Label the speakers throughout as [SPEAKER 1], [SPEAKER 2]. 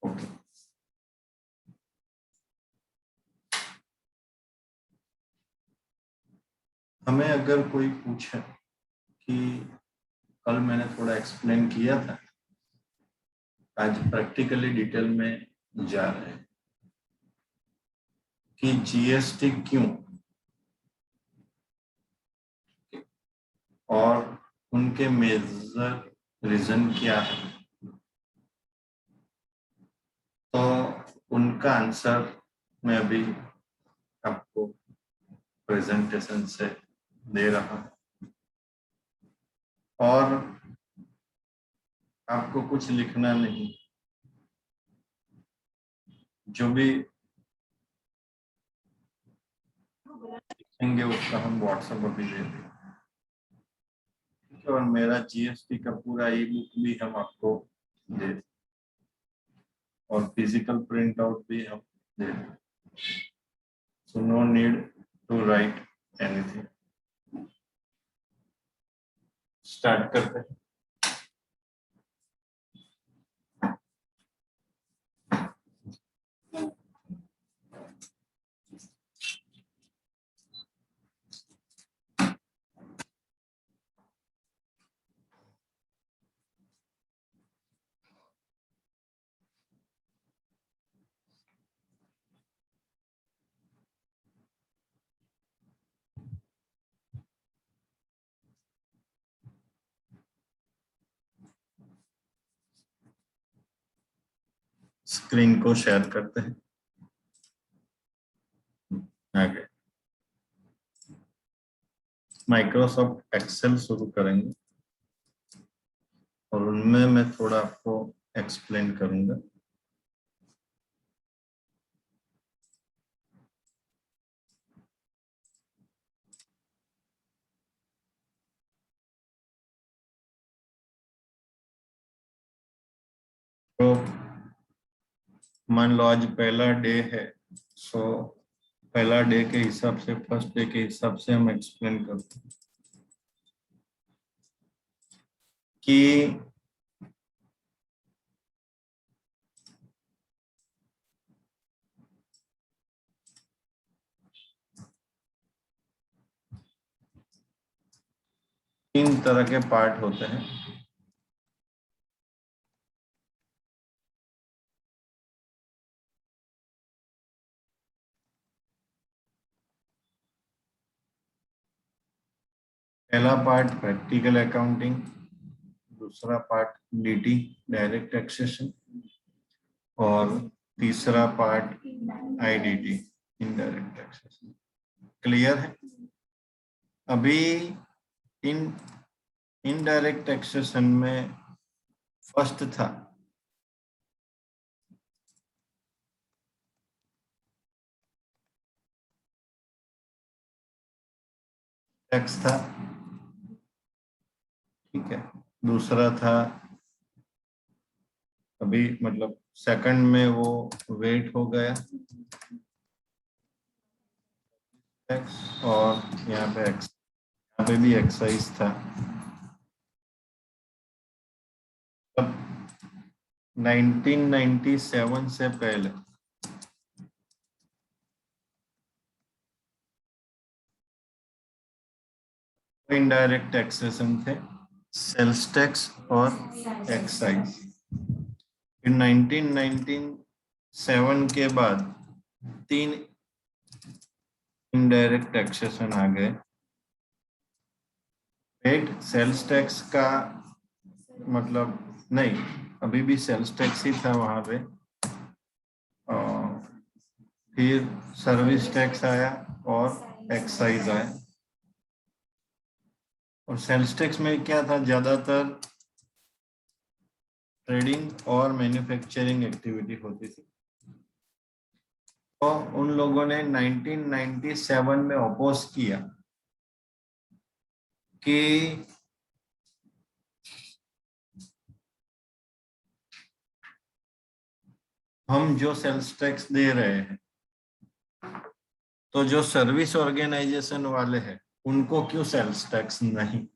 [SPEAKER 1] Okay, हमें अगर कोई पूछे कि कल मैंने थोड़ा एक्सप्लेन किया था, आज प्रैक्टिकली डिटेल में जा रहे हैं कि जीएसटी क्यों और उनके मेजर रीजन क्या है, तो उनका आंसर मैं अभी आपको प्रेजेंटेशन से दे रहा हूं और आपको कुछ लिखना नहीं, जो भी लिखेंगे उसका हम व्हाट्सएप अभी दे देंगे। और मेरा जीएसटी का पूरा ई बुक भी हम आपको दे दें और फिजिकल प्रिंट आउट भी हम दे दें। So no need to write anything. Start करते हैं। स्क्रीन को शेयर करते हैं। आगे माइक्रोसॉफ्ट एक्सेल शुरू करेंगे और उनमें मैं थोड़ा आपको एक्सप्लेन करूंगा। तो मान लो आज पहला डे है, सो पहला डे के हिसाब से, फर्स्ट डे के हिसाब से हम एक्सप्लेन करते हैं कि तीन तरह के पार्ट होते हैं। पहला पार्ट प्रैक्टिकल अकाउंटिंग, दूसरा पार्ट डीटी डायरेक्ट टैक्सेशन और तीसरा part IDT indirect taxation. Clear है? अभी इन इनडायरेक्ट टैक्सेशन में फर्स्ट था टैक्स था, ठीक है। दूसरा था अभी मतलब सेकंड में वो वेट हो गया टैक्स और यहाँ पे भी एक्साइज था। अब 1997 से पहले इनडायरेक्ट टैक्सेशन थे, सेल्स टैक्स और एक्साइज। फिर 1997 के बाद तीन इनडायरेक्ट टैक्सेशन आ गए। वेट सेल्स टैक्स का मतलब नहीं, अभी भी सेल्स टैक्स ही था वहां पे। फिर सर्विस टैक्स आया और एक्साइज आया। और सेल्स टैक्स में क्या था, ज्यादातर ट्रेडिंग और मैन्युफैक्चरिंग एक्टिविटी होती थी। तो उन लोगों ने 1997 में अपोज किया कि हम जो सेल्स टैक्स दे रहे हैं, तो जो सर्विस ऑर्गेनाइजेशन वाले हैं उनको क्यों सेल्स टैक्स नहीं।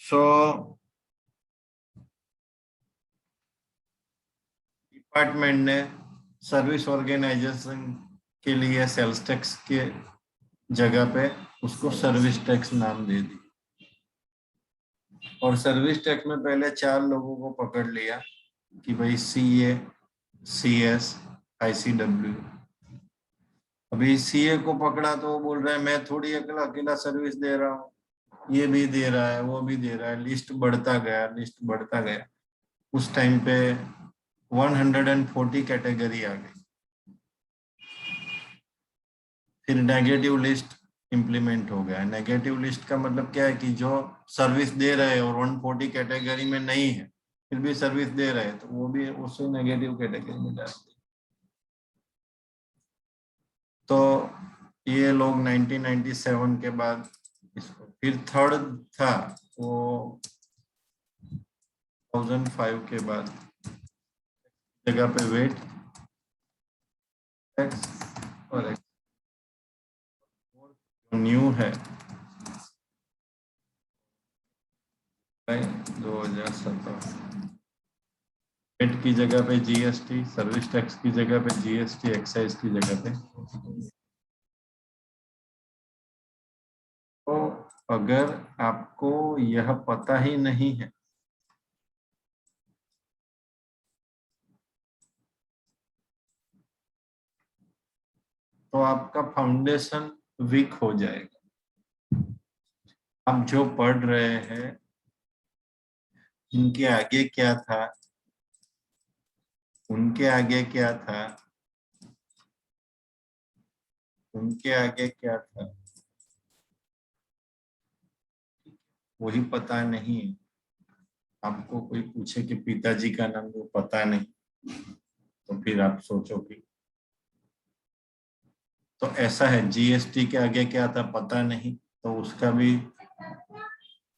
[SPEAKER 1] सो डिपार्टमेंट ने सर्विस ऑर्गेनाइजेशन के लिए सेल्स टैक्स के जगह पे उसको सर्विस टैक्स नाम दे दी। और सर्विस टैक्स में पहले 4 लोगों को पकड़ लिया कि भाई CA, CS, ICW। अभी CA को पकड़ा तो वो बोल रहा है मैं थोड़ी अकेला अकेला सर्विस दे रहा हूँ, ये भी दे रहा है, वो भी दे रहा है। लिस्ट बढ़ता गया, लिस्ट बढ़ता गया। उस टाइम पे 140 कैटेगरी आ गई। फिर नेगेटिव लिस्ट इम्प्लीमेंट हो गया। नेगेटिव लिस्ट का मतलब क्या है कि जो सर्विस दे रहे हैं और 140 कैटेगरी में नहीं है फिर भी सर्विस दे रहे हैं तो वो भी उसे नेगेटिव कैटेगरी में डाल दिया। तो ये लोग 1997 के बाद इसको, फिर थर्ड था वो 2005 के बाद जगह पे वेट टैक्स और न्यू है 2017। वेट की जगह पे GST, सर्विस टैक्स की जगह पे GST, एक्साइज की जगह पे। तो अगर आपको यह पता ही नहीं है तो आपका फाउंडेशन वीक हो जाएगा। आप जो पढ़ रहे हैं इनके आगे क्या था, उनके आगे क्या था, उनके आगे क्या था, वही पता नहीं है। आपको कोई पूछे कि पिताजी का नाम वो पता नहीं तो फिर आप सोचो कि, तो ऐसा है। GST के आगे क्या था पता नहीं तो उसका भी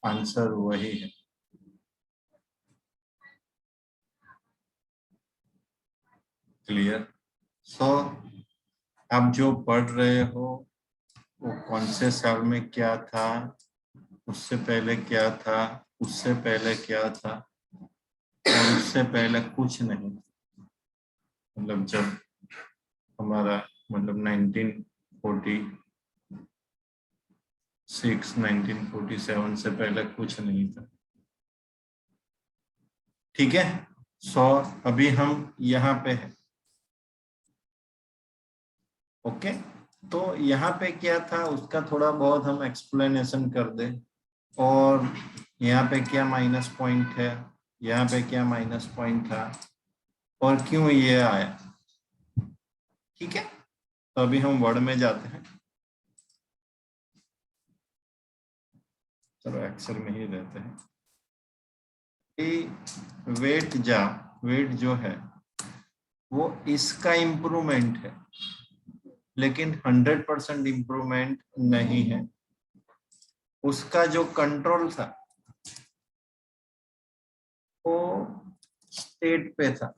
[SPEAKER 1] आंसर वही है। क्लियर? सो आप जो पढ़ रहे हो वो कौन से साल में क्या था, उससे पहले क्या था, उससे पहले क्या था, और उससे पहले कुछ नहीं। मतलब जब हमारा मतलब 1947 से पहले कुछ नहीं था। ठीक है। सो अभी हम यहाँ पे हैं। ओके, तो यहाँ पे क्या था उसका थोड़ा बहुत हम एक्सप्लेनेशन कर दें। और यहाँ पे क्या माइनस पॉइंट है, यहाँ पे क्या माइनस पॉइंट था और क्यों ये आया। ठीक है, तो अभी हम वर्ड में जाते हैं। चलो एक्सेल में ही रहते हैं। वेट जो है वो इसका इम्प्रूवमेंट है लेकिन 100% इम्प्रूवमेंट नहीं है। उसका जो कंट्रोल था वो स्टेट पे था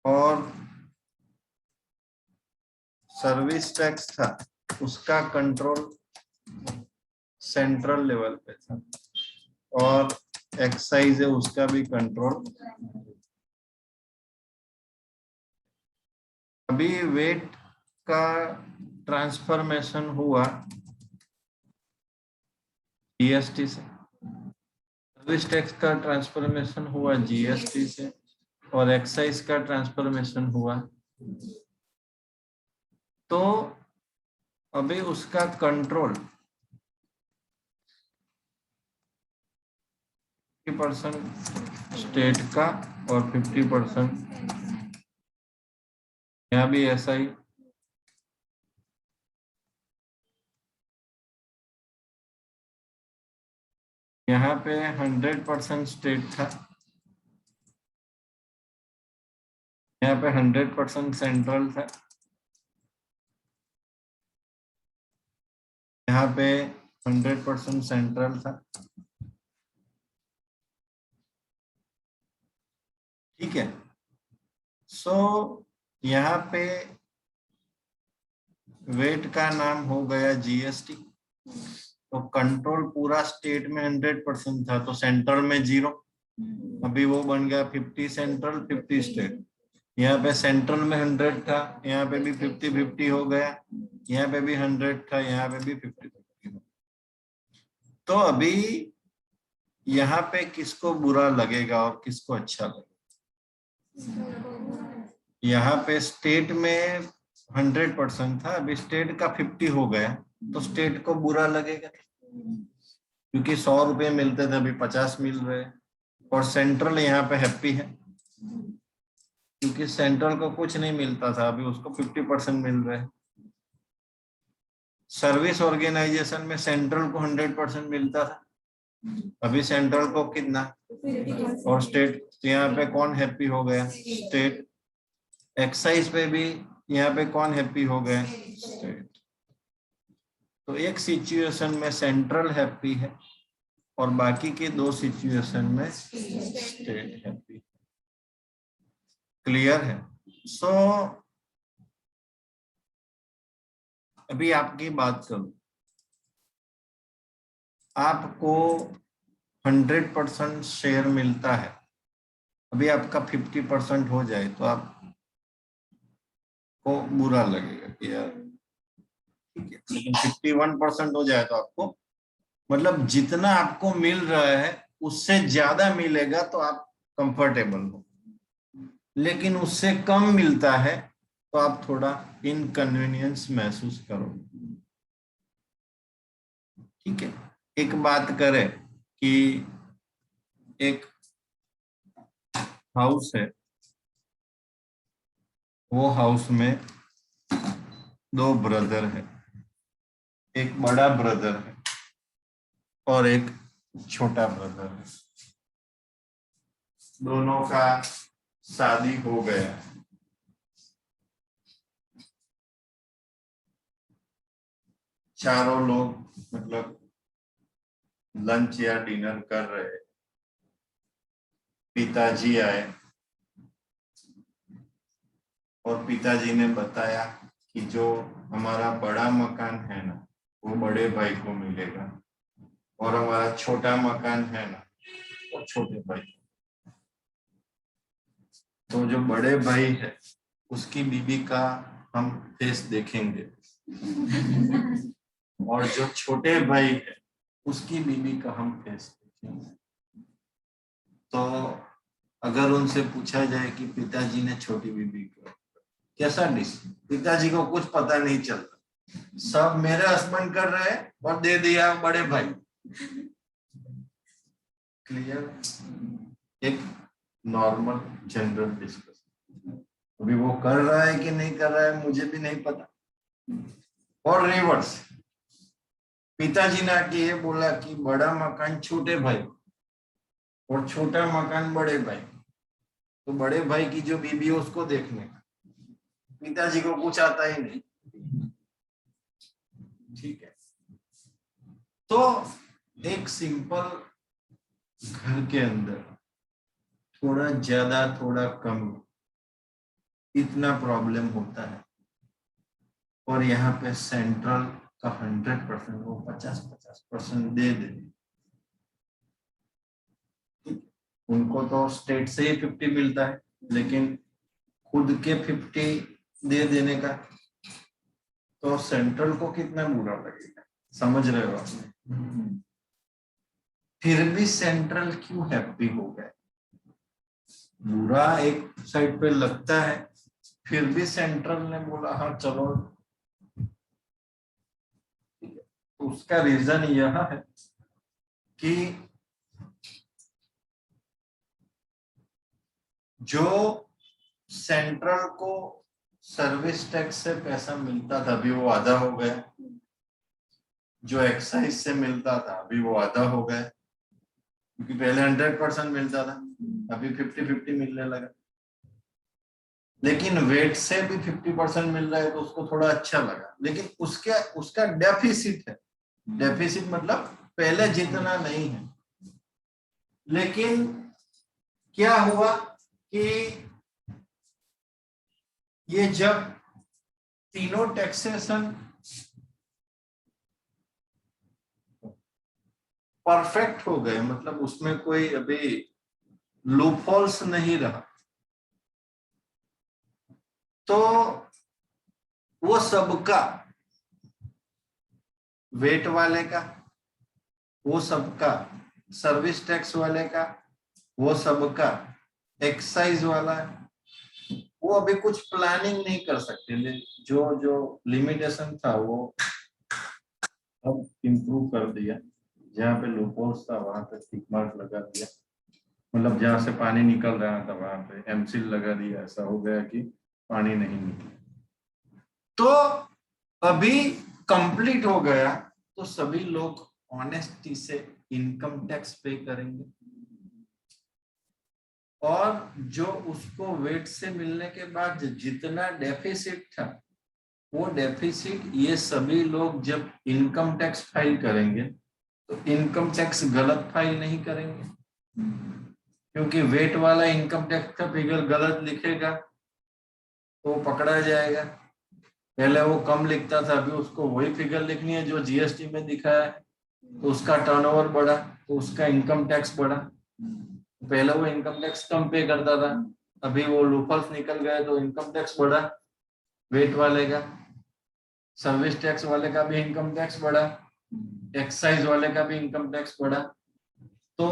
[SPEAKER 1] और सर्विस टैक्स था उसका कंट्रोल सेंट्रल लेवल पे था और एक्साइज है उसका भी कंट्रोल। अभी वेट का ट्रांसफॉर्मेशन हुआ GST से, सर्विस टैक्स का ट्रांसफॉर्मेशन हुआ GST से और एक्साइज का ट्रांसफॉर्मेशन हुआ। तो अभी उसका कंट्रोल 50% स्टेट का और 50% यहाँ भी ऐसा ही। यहाँ पे 100% स्टेट था, यहाँ पे 100% सेंट्रल था, यहाँ पे 100% सेंट्रल था। ठीक है। सो यहाँ पे वेट का नाम हो गया GST। तो कंट्रोल पूरा स्टेट में 100% था तो सेंट्रल में 0। अभी वो बन गया 50 सेंट्रल 50 स्टेट। यहाँ पे सेंट्रल में 100 था, यहाँ पे भी 50-50 हो गया, यहाँ पे भी 100 था, यहाँ पे भी 50-50। तो अभी यहाँ पे किसको बुरा लगेगा और किसको अच्छा लगेगा? यहाँ पे स्टेट में 100% था, अभी स्टेट का 50 हो गया, तो स्टेट को बुरा लगेगा क्योंकि 100 रुपए मिलते थे, अभी 50 मिल रहे। और सेंट्रल यहाँ पे हैप्पी है क्योंकि सेंट्रल को कुछ नहीं मिलता था, अभी उसको 50% मिल रहे हैं। सर्विस ऑर्गेनाइजेशन में सेंट्रल को 100% मिलता था, अभी सेंट्रल को कितना? और स्टेट, यहाँ पे कौन हैप्पी हो गया? स्टेट। एक्साइज पे भी यहाँ पे कौन हैप्पी हो गए? स्टेट। तो एक सिचुएशन में सेंट्रल हैप्पी है और बाकी के दो सिचुएशन में स्टेट हैप्पी। क्लियर है? सो अभी आपकी बात करूं, आपको 100% शेयर मिलता है, अभी आपका 50% हो जाए तो आपको बुरा लगेगा कि यार ठीक है, लेकिन 51% हो जाए तो आपको, मतलब जितना आपको मिल रहा है उससे ज्यादा मिलेगा तो आप कंफर्टेबल हो, लेकिन उससे कम मिलता है तो आप थोड़ा इनकन्वीनियंस महसूस करोगे। ठीक है, एक बात करें कि एक हाउस है, वो हाउस में दो ब्रदर है, एक बड़ा ब्रदर है और एक छोटा ब्रदर है। दोनों का शादी हो गया, चारों लोग मतलब लंच या डिनर कर रहे। पिताजी आए और पिताजी ने बताया कि जो हमारा बड़ा मकान है ना वो बड़े भाई को मिलेगा और हमारा छोटा मकान है ना वो छोटे भाई को। तो जो बड़े भाई है उसकी बीवी का हम फेस देखेंगे और जो छोटे भाई है उसकी बीवी का हम फेस देखेंगे। तो अगर उनसे पूछा जाए कि पिताजी ने छोटी बीवी को कैसा डिश, पिताजी को कुछ पता नहीं चलता, सब मेरे हस्बैंड कर रहे हैं और दे दिया बड़े भाई। क्लियर? एक नॉर्मल जनरल डिस्कशन। अभी वो कर रहा है कि नहीं कर रहा है मुझे भी नहीं पता। और रिवर्स, पिताजी ने आके ये बोला कि बड़ा मकान छोटे भाई और छोटा मकान बड़े भाई, तो बड़े भाई की जो बीबी है उसको देखने का, पिताजी को कुछ आता ही नहीं। ठीक है, तो एक सिंपल घर के अंदर थोड़ा ज्यादा थोड़ा कम इतना प्रॉब्लम होता है, और यहाँ पे सेंट्रल का 100% वो 50-50% दे दे। उनको तो स्टेट से ही 50 मिलता है, लेकिन खुद के 50 दे देने का तो सेंट्रल को कितना बुरा लगेगा, समझ रहे हो आपने? फिर भी सेंट्रल क्यों हैप्पी हो गए? बुरा एक साइड पे लगता है, फिर भी सेंट्रल ने बोला हाँ चलो। उसका रीजन यह है कि जो सेंट्रल को सर्विस टैक्स से पैसा मिलता था अभी वो आधा हो गया, जो एक्साइज से मिलता था अभी वो आधा हो गया, क्योंकि पहले 100% मिलता था, अभी 50-50 मिलने लगा। लेकिन वेट से भी 50% मिल रहा है तो उसको थोड़ा अच्छा लगा, लेकिन उसका डेफिसिट है। डेफिसिट मतलब पहले जितना नहीं है। लेकिन क्या हुआ कि ये जब तीनों टैक्सेशन परफेक्ट हो गए, मतलब उसमें कोई अभी लूपहोल्स नहीं रहा, तो वो सबका, वेट वाले का, वो सबका, सर्विस टैक्स वाले का, वो सबका, एक्साइज वाला, वो अभी कुछ प्लानिंग नहीं कर सकते। जो जो लिमिटेशन था वो अब इम्प्रूव कर दिया। जहाँ पे लूपहोल्स था वहां पे टिक मार्क लगा दिया, मतलब जहाँ से पानी निकल रहा था वहां पे एमसील लगा दिया। ऐसा हो गया कि पानी नहीं निकला। तो अभी कंप्लीट हो गया, तो सभी लोग ऑनेस्टी से इनकम टैक्स पे करेंगे, और जो उसको वेट से मिलने के बाद जितना डेफिसिट था, वो डेफिसिट ये सभी लोग जब इनकम टैक्स फाइल करेंगे तो इनकम टैक्स गलत फाइल नहीं करेंगे, क्योंकि वेट वाला इनकम टैक्स का फिगर गलत लिखेगा तो पकड़ा जाएगा। पहले वो कम लिखता था, अभी उसको वही फिगर लिखनी है जो जीएसटी में दिखाया है, तो उसका टर्नओवर बढ़ा तो उसका इनकम टैक्स बढ़ा। पहले वो इनकम टैक्स कम पे करता था, अभी वो लूपहोल्स निकल गए तो इनकम टैक्स बढ़ा वेट वाले का, सर्विस टैक्स वाले का भी इनकम टैक्स बढ़ा, एक्साइज वाले का भी इनकम टैक्स बढ़ा। तो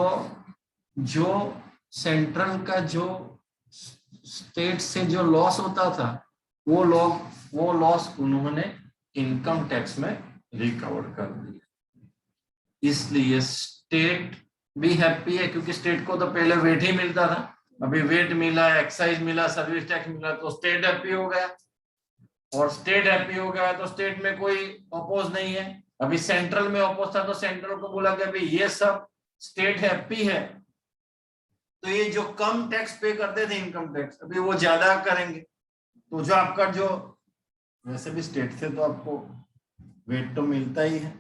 [SPEAKER 1] जो सेंट्रल का जो स्टेट से जो लॉस होता था, वो लॉस उन्होंने इनकम टैक्स में रिकवर कर दिया। इसलिए स्टेट भी हैप्पी है, क्योंकि स्टेट को तो पहले वेट ही मिलता था, अभी वेट मिला, एक्साइज मिला, सर्विस टैक्स मिला, तो स्टेट हैप्पी हो गया। और स्टेट हैप्पी हो गया तो स्टेट में कोई अपोज नहीं है। अभी सेंट्रल में अपोज था तो सेंट्रल को बोला कि अभी ये सब स्टेट हैप्पी है, तो ये जो कम टैक्स पे करते थे इनकम टैक्स, अभी वो ज्यादा करेंगे। तो जो आपका जो वैसे भी स्टेट से तो आपको वेट तो मिलता ही है,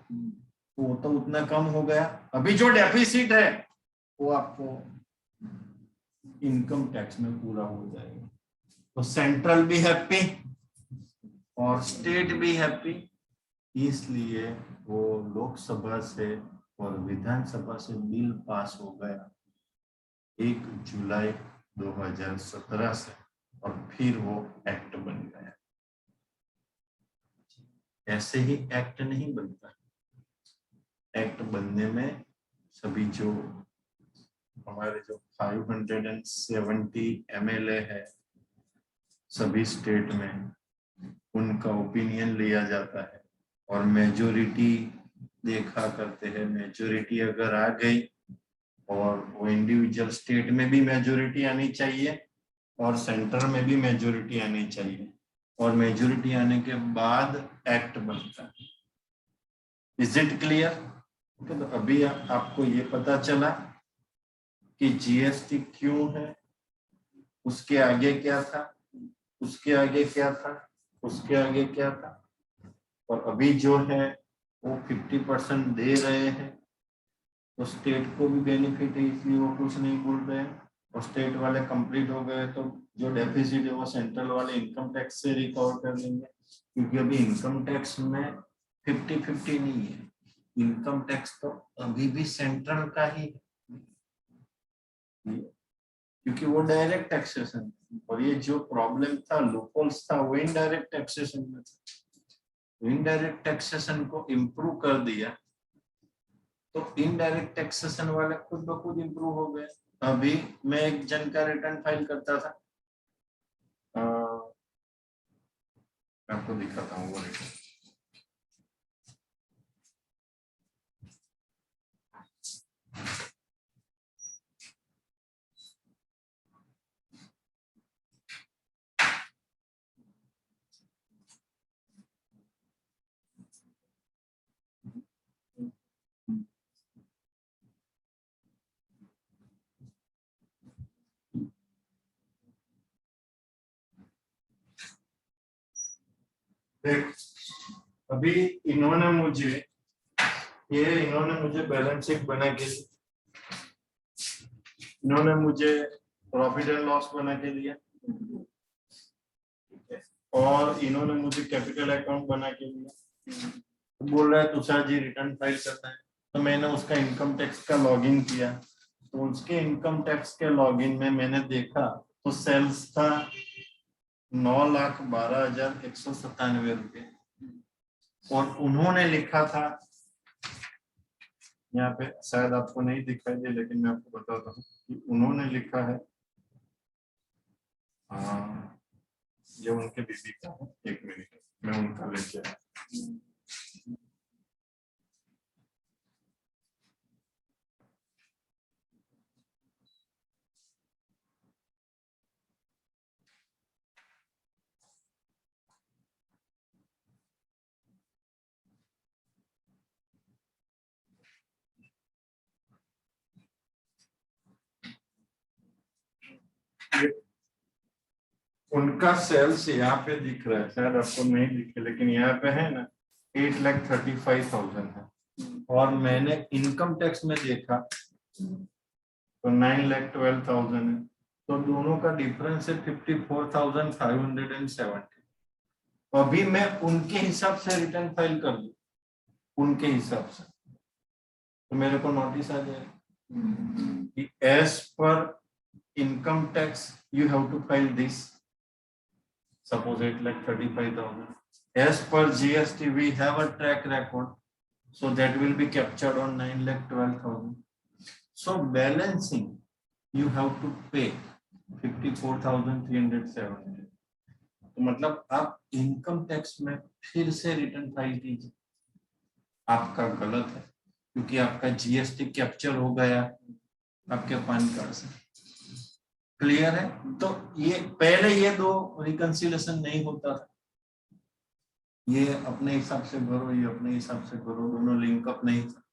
[SPEAKER 1] वो तो उतना कम हो गया। अभी जो डेफिसिट है वो आपको इनकम टैक्स में पूरा हो जाएगा। तो सेंट्रल भी हैप्पी और स्टेट भी हैप्पी, इसलिए वो लोकसभा से और विधानसभा से बिल पास हो गया 1 जुलाई 2017 से, और फिर वो एक्ट बन गया। ऐसे ही एक्ट नहीं बनता, एक्ट बनने में सभी जो हमारे जो 570 एमएलए है सभी स्टेट में, उनका ओपिनियन लिया जाता है और मेजोरिटी देखा करते हैं। मेजोरिटी अगर आ गई, और वो इंडिविजुअल स्टेट में भी मेजोरिटी आनी चाहिए और सेंटर में भी मेजोरिटी आनी चाहिए, और मेजोरिटी आने के बाद एक्ट बनता है। Is it clear? तो अभी आपको ये पता चला कि जीएसटी क्यों है, उसके आगे क्या था, उसके आगे क्या था, उसके आगे क्या था, और अभी जो है वो 50% दे रहे हैं, तो स्टेट को भी बेनिफिट है, इसलिए वो कुछ नहीं बोल रहे हैं। और स्टेट वाले कंप्लीट हो गए तो जो डेफिसिट है वो सेंट्रल वाले इनकम टैक्स से रिकवर कर लेंगे, क्योंकि अभी इनकम टैक्स में 50-50 नहीं है, इनकम टैक्स तो अभी भी सेंट्रल का ही है, क्योंकि वो डायरेक्ट टैक्सेशन, और ये जो प्रॉब्लम था लूपहोल्स था वो इनडायरेक्ट टैक्सेशन में था। इनडायरेक्ट टैक्सेशन को इम्प्रूव कर दिया तो इनडायरेक्ट टैक्सेशन वाले खुद ब खुद इम्प्रूव हो गए। अभी मैं एक जन का रिटर्न फाइल करता था, मैं आपको दिखाता हूँ वो रिटर्न। देख, अभी इन्होंने मुझे बैलेंस शीट बना के, इन्होंने मुझे प्रॉफिट एंड लॉस बना के दिया, और इन्होंने मुझे कैपिटल अकाउंट बना के दिया। तो बोल रहा है तुषार जी रिटर्न फाइल करना है, तो मैंने उसका इनकम टैक्स का लॉगिन किया, तो उसके इनकम टैक्स के लॉगिन में मैंने देखा तो सेल्स था 9,12,197 रुपये, और उन्होंने लिखा था, यहाँ पे शायद आपको नहीं दिखाई दे लेकिन मैं आपको बताता हूँ कि उन्होंने लिखा है, जो उनके बीबी का है, 1 मिनट मैं उनका लेके आया। उनका सेल्स यहाँ पे दिख रहा है, शायद आपको नहीं दिखे लेकिन यहाँ पे है ना 8,35,000 है, और मैंने इनकम टैक्स में देखा तो 9,12,000 है, तो दोनों का डिफरेंस है 54,570। अभी मैं उनके हिसाब से रिटर्न फाइल कर दूं, उनके हिसाब से, तो मेरे को नोटिस आ जाएगा कि as per income tax you have to file this, suppose 8,35,000. As per GST, we have a track record, so that will be captured on 9,12,000. So balancing, you have to pay 54,370. तो मतलब आप income tax में फिर से return file कीजिए, आपका गलत है क्योंकि आपका जीएसटी कैप्चर हो गया आपके पैन कार्ड से। क्लियर है? तो ये पहले ये दो रिकंसिलेशन नहीं होता था, ये अपने हिसाब से भरो, ये अपने हिसाब से भरो, दोनों लिंकअप नहीं था,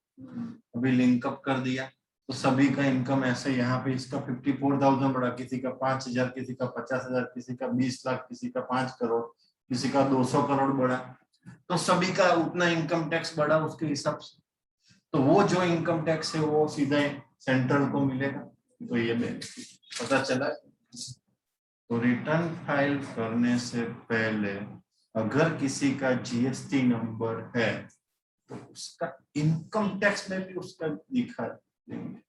[SPEAKER 1] अभी लिंकअप कर दिया तो सभी का इनकम ऐसे यहाँ पे इसका 54,000 बढ़ा, किसी का 5,000, किसी का 50,000, किसी का 20 लाख, किसी का 5 करोड़, किसी का 200 करोड़ बढ़ा, तो सभी का उतना इनकम टैक्स बढ़ा उसके हिसाब से, तो वो जो इनकम टैक्स है वो सीधा सेंट्रल को मिलेगा। तो ये पता चला। तो रिटर्न फाइल करने से पहले अगर किसी का जीएसटी नंबर है तो उसका इनकम टैक्स में भी उसका दिखा देंगे।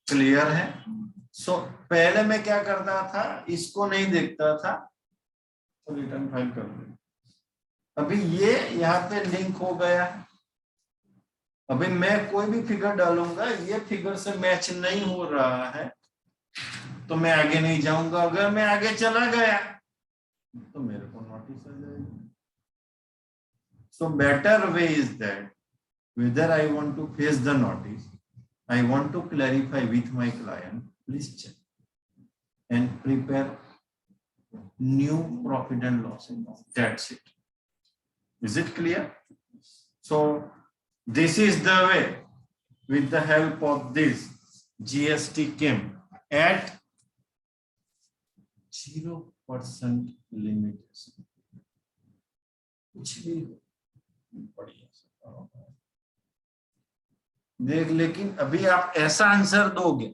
[SPEAKER 1] क्लियर है? सो पहले मैं क्या करता था, इसको नहीं देखता था तो रिटर्न फाइल कर दे। अभी ये यहाँ पे लिंक हो गया, अभी मैं कोई भी फिगर डालूंगा, ये फिगर से मैच नहीं हो रहा है तो मैं आगे नहीं जाऊंगा, अगर मैं आगे चला गया तो मेरे को नोटिस आ जाएगा। So better way is that whether I want to face the notice, I want to clarify with my client, please check and prepare new profit and loss account. That's it. Is it clear? So this is the way, with the help of this GST came at 0% limitation. कुछ भी बढ़िया देख, लेकिन अभी आप ऐसा answer दोगे,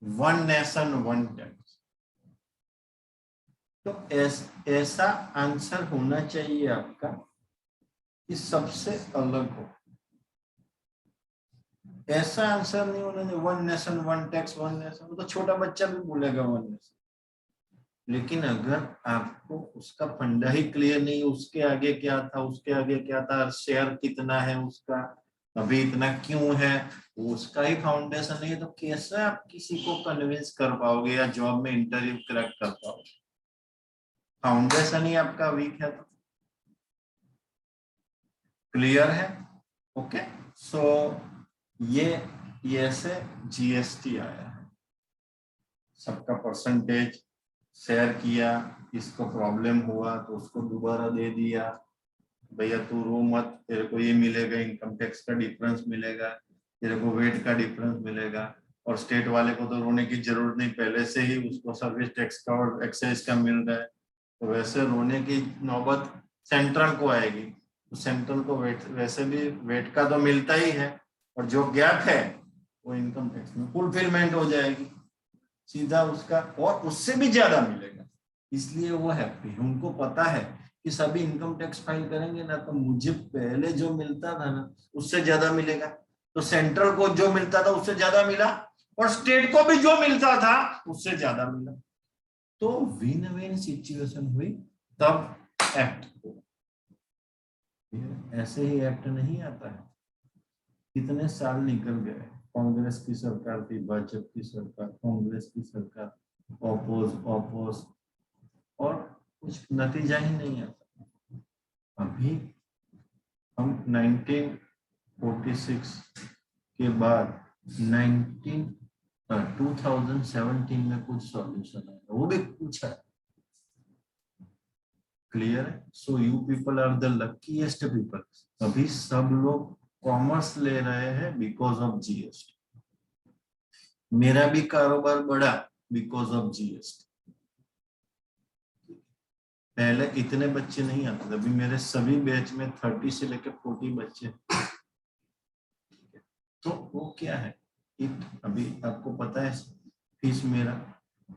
[SPEAKER 1] one nation one tax, तो ऐसा आंसर होना चाहिए आपका कि सबसे अलग हो। ऐसा आंसर नहीं होना चाहिए one nation one tax, one nation, तो छोटा बच्चा भी बोलेगा वन नेशन, लेकिन अगर आपको उसका फंडा ही क्लियर नहीं, उसके आगे क्या था, उसके आगे क्या था, शेयर कितना है उसका, अभी इतना क्यों है, उसका ही फाउंडेशन नहीं है, तो कैसे आप किसी को कन्विंस कर पाओगे या जॉब में इंटरव्यू क्रैक कर पाओगे? फाउंडेशन ही आपका वीक है। तो क्लियर है? ओके, सो ये से जीएसटी आया है, सबका परसेंटेज शेयर किया, इसको प्रॉब्लम हुआ तो उसको दोबारा दे दिया, भैया तू रो मत, तेरे को ये मिलेगा, इनकम टैक्स का डिफरेंस मिलेगा, तेरे को वेट का डिफरेंस मिलेगा, और स्टेट वाले को तो रोने की जरूरत नहीं, पहले से ही उसको सर्विस टैक्स का और एक्साइज का मिल रहा है, तो वैसे रोने की नौबत सेंट्रल को आएगी, तो सेंट्रल को वेट, वैसे भी वेट का तो मिलता ही है, और जो गैप है वो इनकम टैक्स में फुलफिलमेंट हो जाएगी सीधा उसका, और उससे भी ज्यादा मिलेगा, इसलिए वो हैप्पी है। उनको पता है कि सभी इनकम टैक्स फाइल करेंगे ना, तो मुझे पहले जो मिलता था ना उससे ज्यादा मिलेगा, तो सेंट्रल को जो मिलता था उससे ज्यादा मिला और स्टेट को भी जो मिलता था उससे ज्यादा मिला, तो विन विन सिचुएशन हुई, तब एक्ट हुआ। ऐसे ही एक्ट नहीं आता है। कितने साल निकल गए, कांग्रेस की सरकार थी, भाजपा की सरकार, कांग्रेस की सरकार, ऑपोज और कुछ नतीजा ही नहीं आता। अभी हम 1946 के बाद 2017 में कुछ सॉल्यूशन है, वो भी कुछ है। क्लियर है? So you people are the luckiest people. अभी सब लोग कॉमर्स ले रहे हैं बिकॉज ऑफ जीएसटी। मेरा भी कारोबार बढ़ा बिकॉज ऑफ जीएसटी। पहले इतने बच्चे नहीं आते थे, अभी मेरे सभी बैच में 30 से लेकर 40 बच्चे। तो वो क्या है, अभी आपको पता है फीस मेरा,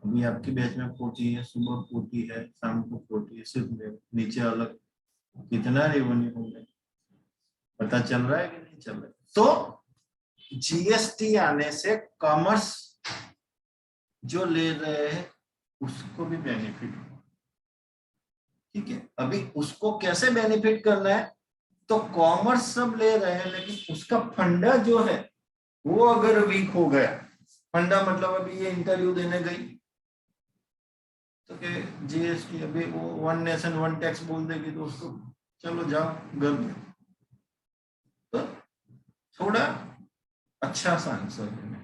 [SPEAKER 1] अभी आपकी बैच में 40 है, सुबह 40 है, शाम को 40 है, सिर्फ मेरे नीचे अलग कितना रेवेन्यू हो गया, पता चल रहा है कि नहीं चल रहा है? तो जीएसटी आने से कॉमर्स जो ले रहे हैं उसको भी बेनिफिट हो, ठीक है। अभी उसको कैसे बेनिफिट करना है, तो कॉमर्स सब ले रहे हैं लेकिन उसका फंडा जो है वो अगर वीक हो गया, फंडा मतलब अभी ये इंटरव्यू देने गई तो कि जीएसटी अभी वो वन नेशन वन टैक्स बोल देगी तो उसको चलो जाओ घर में, तो थोड़ा अच्छा सा आंसर देना,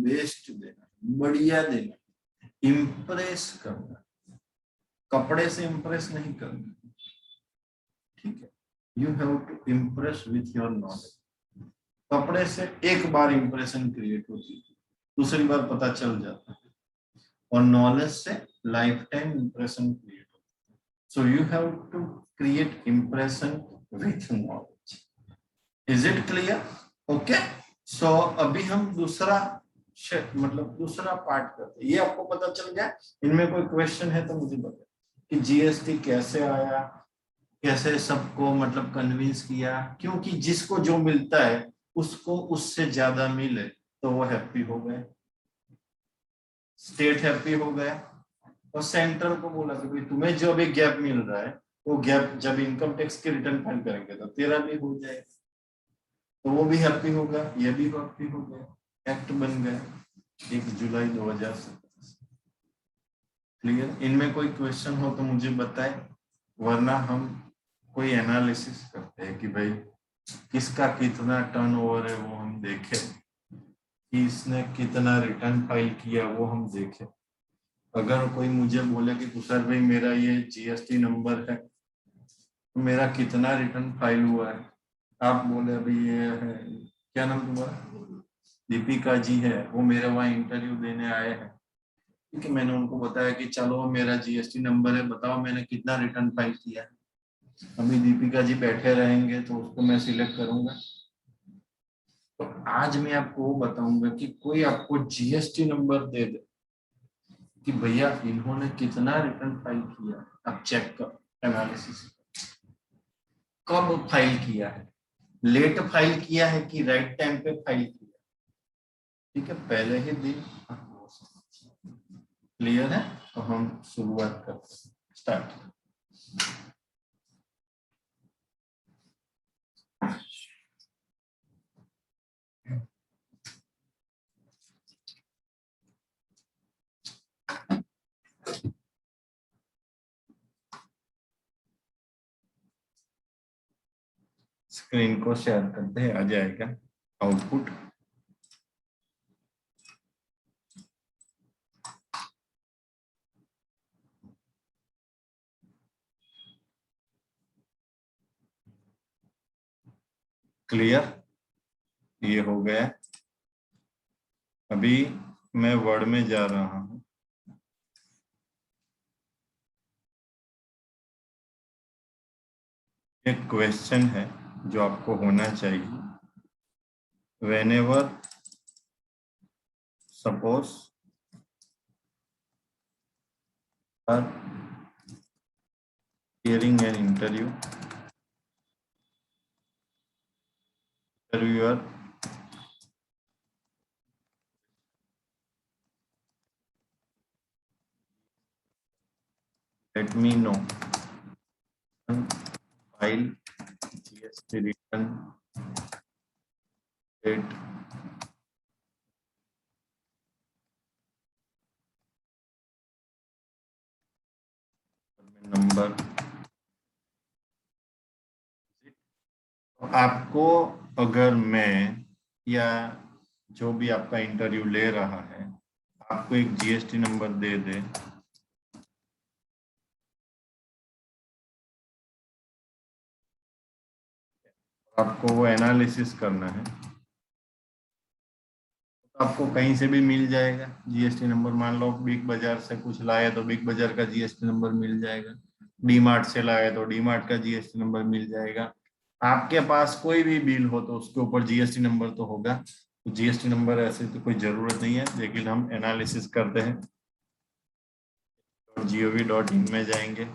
[SPEAKER 1] बेस्ट देना, बढ़िया देना, इम्प्रेस करना, कपड़े से इम्प्रेस नहीं करना, ठीक है। You have to impress with your knowledge. कपड़े से एक बार इंप्रेशन क्रिएट होती है, दूसरी बार पता चल जाता है, और नॉलेज से लाइफ टाइम इंप्रेशन क्रिएट होता है। So you have to create impression with knowledge. Is it clear? Okay. So अभी हम दूसरा मतलब दूसरा पार्ट करते हैं। ये आपको पता चल गया, इनमें कोई क्वेश्चन है तो मुझे बताओ कि जीएसटी कैसे आया, कैसे सबको मतलब कन्विंस किया, क्योंकि जिसको जो मिलता है उसको उससे ज्यादा मिले तो वो हैप्पी हो गए, स्टेट हैप्पी हो गया, और सेंट्रल को बोला कि भाई तुम्हें जो अभी गैप मिल रहा है वो गैप जब इनकम टैक्स के रिटर्न फाइल करेंगे तो तेरा भी हो जाएगा, तो वो भी हैप्पी होगा, ये भी हैप्पी हो गया, एक्ट बन गया 1 जुलाई 2017। क्लियर? इनमें कोई क्वेश्चन हो तो मुझे बताए, वरना हम कोई एनालिसिस करते हैं कि भाई किसका कितना टर्नओवर है वो हम देखें, कि इसने कितना रिटर्न फाइल किया वो हम देखें। अगर कोई मुझे बोले कि तुषार भाई मेरा ये जीएसटी नंबर है तो मेरा कितना रिटर्न फाइल हुआ है, आप बोले अभी ये है, क्या नाम तुम्हारा, दीपिका जी है, वो मेरे वहाँ इंटरव्यू देने आए हैं, ठीक है। मैंने उनको बताया कि चलो मेरा जीएसटी नंबर है, बताओ मैंने कितना रिटर्न फाइल किया है। अभी दीपिका जी बैठे रहेंगे तो उसको मैं सिलेक्ट करूंगा। तो आज मैं आपको वो बताऊंगा कि कोई आपको जीएसटी नंबर दे दे कि भैया इन्होंने कितना रिटर्न फाइल किया, आप चेक कर, एनालिसिस कब फाइल किया है, लेट फाइल किया है कि राइट टाइम पे फाइल किया, ठीक है, पहले ही दिन। क्लियर है? तो हम शुरुआत करते हैं, स्टार्ट। स्क्रीन को शेयर करते हैं, आ जाएगा आउटपुट। क्लियर? ये हो गया। अभी मैं वर्ड में जा रहा हूं। एक क्वेश्चन है जो आपको होना चाहिए, whenever suppose Hearing an interview. Interviewer. Let me know. File GST return date. Number. आपको अगर मैं या जो भी आपका इंटरव्यू ले रहा है आपको एक जीएसटी नंबर दे दे, आपको वो एनालिसिस करना है, तो आपको कहीं से भी मिल जाएगा जीएसटी नंबर। मान लो बिग बाजार से कुछ लाए तो बिग बाजार का जीएसटी नंबर मिल जाएगा, डीमार्ट से लाए तो डीमार्ट का जीएसटी नंबर मिल जाएगा। आपके पास कोई भी बिल हो तो उसके ऊपर जीएसटी नंबर तो होगा। तो जीएसटी नंबर ऐसे तो कोई जरूरत नहीं है, लेकिन हम एनालिसिस करते हैं। gov.in में जाएंगे,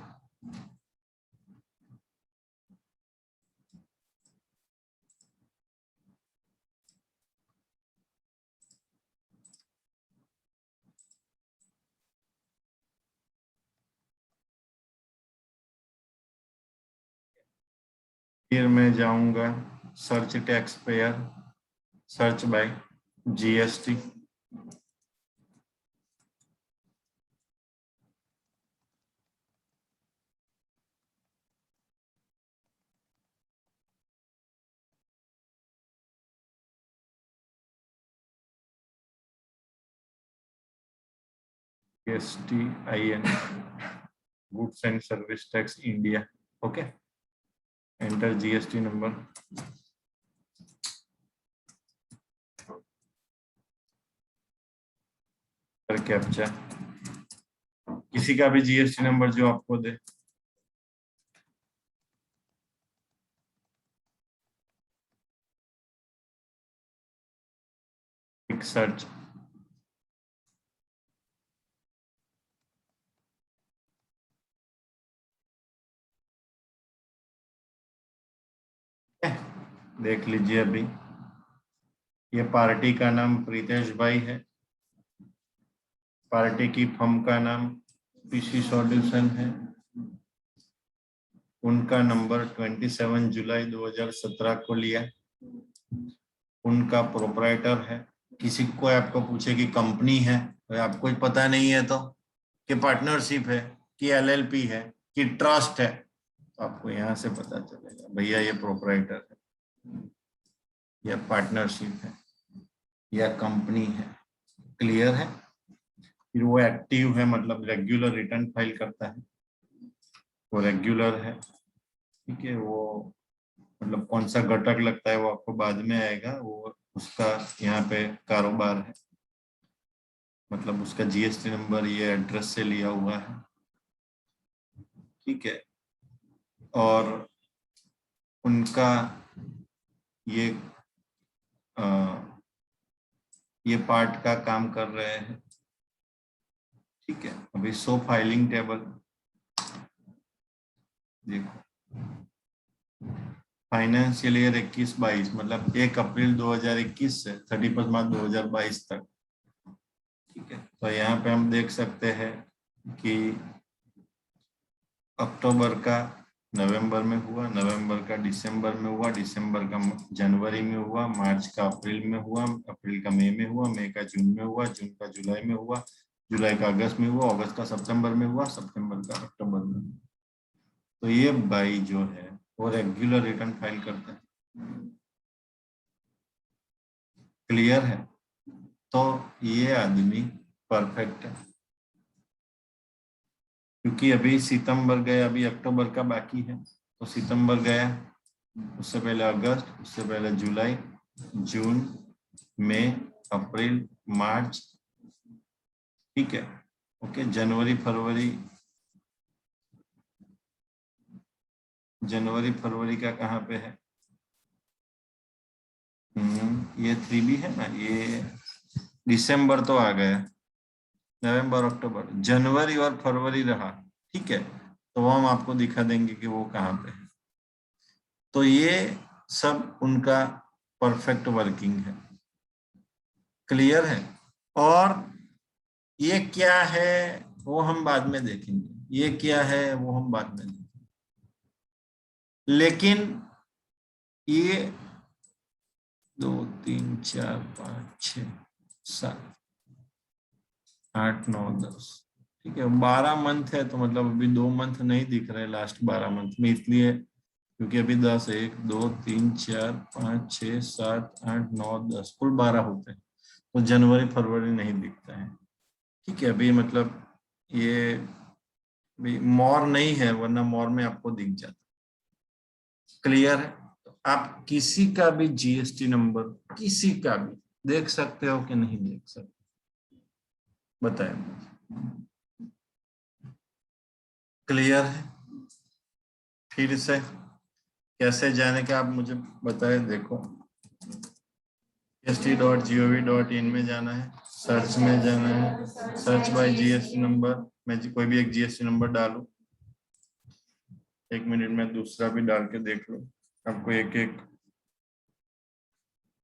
[SPEAKER 1] फिर मैं जाऊंगा search tax payer, search by GST. GSTIN, goods and service tax India. Okay, enter GST number. Captcha, किसी का भी जीएसटी नंबर जो आपको दे। एक सर्च, देख लीजिए। अभी ये पार्टी का नाम प्रीतेश भाई है, पार्टी की फर्म का नाम पीसी सॉल्यूशन है, उनका नंबर 27 जुलाई 2017 को लिया, उनका प्रोपराइटर है। किसी को आपको पूछे कि कंपनी है तो आपको पता नहीं है तो कि पार्टनरशिप है कि एलएलपी है कि ट्रस्ट है, तो आपको यहाँ से पता चलेगा भैया ये प्रोपराइटर है या पार्टनरशिप है या कंपनी है। क्लियर है। फिर वो एक्टिव है, मतलब रेगुलर रिटर्न फाइल करता है, वो रेगुलर है। ठीक है, वो मतलब कौन सा घटक लगता है वो आपको बाद में आएगा, वो उसका यहाँ पे कारोबार है, मतलब उसका जीएसटी नंबर ये एड्रेस से लिया हुआ है। ठीक है, और उनका ये ये पार्ट का काम कर रहे हैं। ठीक है, अभी शो फाइलिंग टेबल देखो, फाइनेंशियल ईयर 21-22 मतलब 1 अप्रैल 2021 से 31 मार्च 2022 तक। ठीक है, तो यहाँ पे हम देख सकते हैं कि अक्टूबर का नवंबर में हुआ, नवंबर का दिसंबर में हुआ, दिसंबर का जनवरी में हुआ, मार्च का अप्रैल में हुआ, अप्रैल का मई में हुआ, मई का जून में हुआ, जून का जुलाई में हुआ, जुलाई का अगस्त में हुआ, अगस्त का सितंबर में हुआ, सितंबर का अक्टूबर में हुआ। तो ये भाई जो है वो रेगुलर रिटर्न फाइल करता है। क्लियर है। तो ये आदमी परफेक्ट है, क्योंकि अभी सितंबर गया, अभी अक्टूबर का बाकी है, तो सितंबर गया, उससे पहले अगस्त, उससे पहले जुलाई, जून, मई, अप्रैल, मार्च। ठीक है, ओके, जनवरी फरवरी, जनवरी फरवरी का कहाँ पे है? ये 3B है ना, ये दिसंबर तो आ गया, नवंबर, अक्टूबर, जनवरी और फरवरी रहा। ठीक है, तो वो हम आपको दिखा देंगे कि वो कहाँ पे है। तो ये सब उनका परफेक्ट वर्किंग है। क्लियर है? और ये क्या है वो हम बाद में देखेंगे, ये क्या है वो हम बाद में देखेंगे। लेकिन ये 2 3 4 5 6 7 8 9 10, ठीक है 12 मंथ है। तो मतलब अभी 2 मंथ नहीं दिख रहे लास्ट 12 मंथ में, इसलिए क्योंकि अभी 10 1 2 3 4 5 6 7 8 9 10 कुल 12 होते हैं। तो जनवरी फरवरी नहीं दिखता है। ठीक है, अभी मतलब ये भी मोर नहीं है, वरना मोर में आपको दिख जाता। क्लियर है? तो आप किसी का भी जीएसटी नंबर किसी का भी देख सकते हो कि नहीं देख सकते, बताएं मुझे। क्लियर है? फिर से कैसे जाने का आप मुझे बताएं। देखो GST.gov.in में जाना है, सर्च में जाना है, सर्च बाय जीएसटी नंबर। मैं कोई भी एक जीएसटी नंबर डालू, 1 मिनट में दूसरा भी डाल के देख लो। आपको एक एक,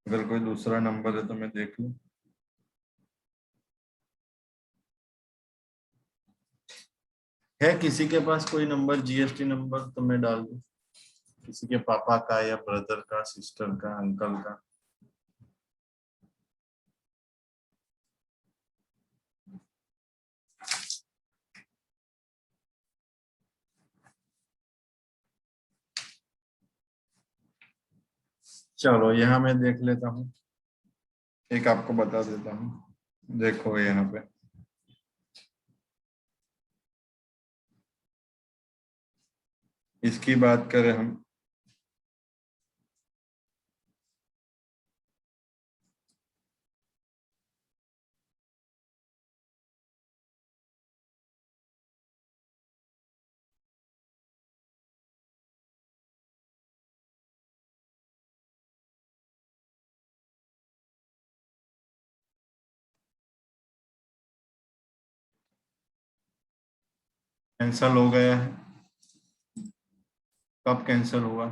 [SPEAKER 1] अगर कोई दूसरा नंबर है तो मैं देख लूं। है किसी के पास कोई नंबर जीएसटी नंबर तो मैं डाल दूं, किसी के पापा का या ब्रदर का, सिस्टर का, अंकल का। चलो यहाँ मैं देख लेता हूँ, एक आपको बता देता हूँ। देखो यहाँ पे इसकी बात करें हम, कैंसल हो गया है। कब कैंसल हुआ?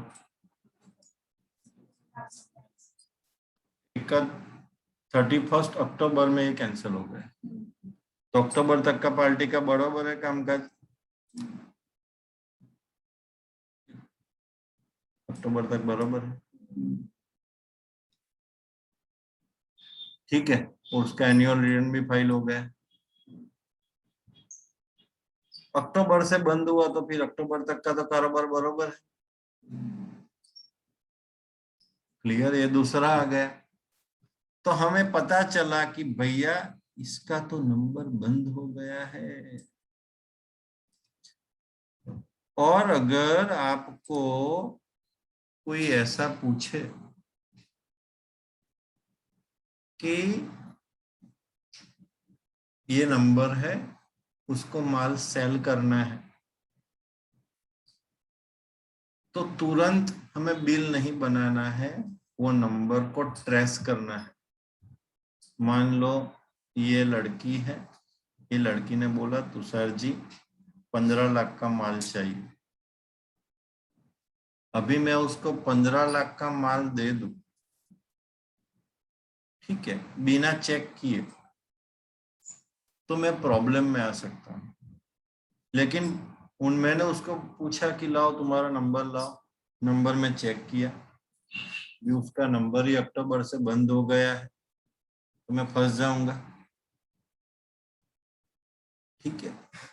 [SPEAKER 1] 31 अक्टूबर में ये कैंसिल हो गया। तो अक्टूबर तक का पार्टी का बराबर है कामकाज, अक्टूबर तक बराबर है। ठीक है, उसका एनुअल रिटर्न भी फाइल हो गया। अक्टूबर से बंद हुआ तो फिर अक्टूबर तक का तो कारोबार बराबर है। क्लियर? ये दूसरा आ गया। तो हमें पता चला कि भैया इसका तो नंबर बंद हो गया है। और अगर आपको कोई ऐसा पूछे कि ये नंबर है, उसको माल सेल करना है, तो तुरंत हमें बिल नहीं बनाना है, वो नंबर को ट्रेस करना है। मान लो ये लड़की है, ये लड़की ने बोला तुषार जी 15 लाख का माल चाहिए। अभी मैं उसको 15 लाख का माल दे दूं, ठीक है, बिना चेक किए, तो मैं प्रॉब्लम में आ सकता हूँ। लेकिन मैंने उसको पूछा कि लाओ तुम्हारा नंबर लाओ, नंबर में चेक किया, भी उसका नंबर ही अक्टूबर से बंद हो गया है, तो मैं फंस जाऊंगा। ठीक है,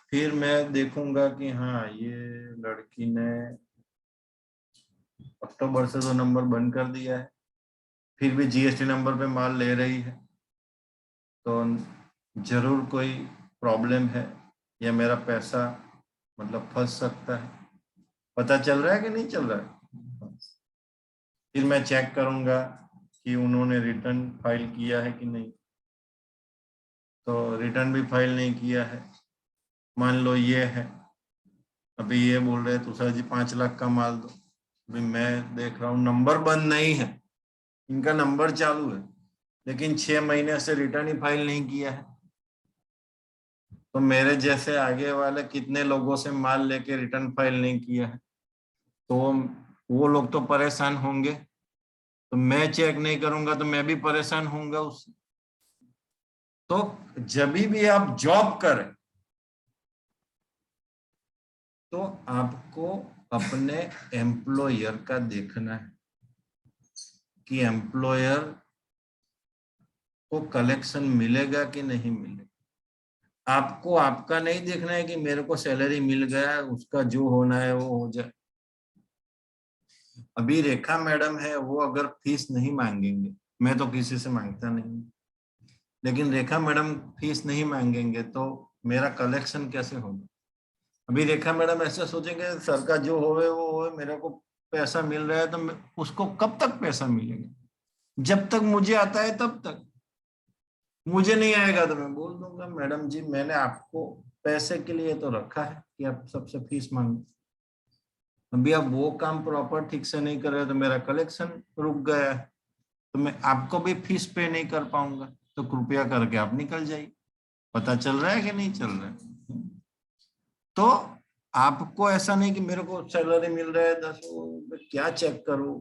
[SPEAKER 1] फिर मैं देखूंगा कि हाँ ये लड़की ने अक्टूबर से तो नंबर बंद कर दिया है, फिर भी जीएसटी नंबर पे माल ले रही है, तो जरूर कोई प्रॉब्लम है, या मेरा पैसा मतलब फंस सकता है। पता चल रहा है कि नहीं चल रहा है? फिर मैं चेक करूंगा कि उन्होंने रिटर्न फाइल किया है कि नहीं। तो रिटर्न भी फाइल नहीं किया है, मान लो ये है, अभी ये बोल रहे तो सर जी 5 लाख का माल दो। अभी मैं देख रहा हूँ नंबर बंद नहीं है, इनका नंबर चालू है, लेकिन 6 महीने से रिटर्न ही फाइल नहीं किया है। तो मेरे जैसे आगे वाले कितने लोगों से माल लेके रिटर्न फाइल नहीं किया है, तो वो लोग तो परेशान होंगे। तो मैं चेक नहीं करूंगा तो मैं भी परेशान होऊंगा उससे। तो जब भी आप जॉब करें तो आपको अपने एम्प्लॉयर का देखना है कि एम्प्लॉयर को कलेक्शन मिलेगा कि नहीं मिलेगा। आपको आपका नहीं देखना है कि मेरे को सैलरी मिल गया, उसका जो होना है वो हो जाए। अभी रेखा मैडम है, वो अगर फीस नहीं मांगेंगे, मैं तो किसी से मांगता नहीं, लेकिन रेखा मैडम फीस नहीं मांगेंगे तो मेरा कलेक्शन कैसे होगा। अभी रेखा मैडम ऐसा सोचेंगे सर का जो होवे वो होवे, मेरे को पैसा मिल रहा है तो उसको कब तक पैसा मिलेगा, जब तक मुझे आता है तब तक। मुझे नहीं आएगा तो मैं बोल दूंगा मैडम जी मैंने आपको पैसे के लिए तो रखा है कि आप सबसे फीस मांगो। अभी आप वो काम प्रॉपर ठीक से नहीं कर रहे तो मेरा कलेक्शन रुक गया है, तो मैं आपको भी फीस पे नहीं कर पाऊंगा। तो कृपया करके आप निकल जाइए। पता चल रहा है कि नहीं चल रहा है। तो आपको ऐसा नहीं कि मेरे को सैलरी मिल रहा है 10, मैं क्या चेक करूं,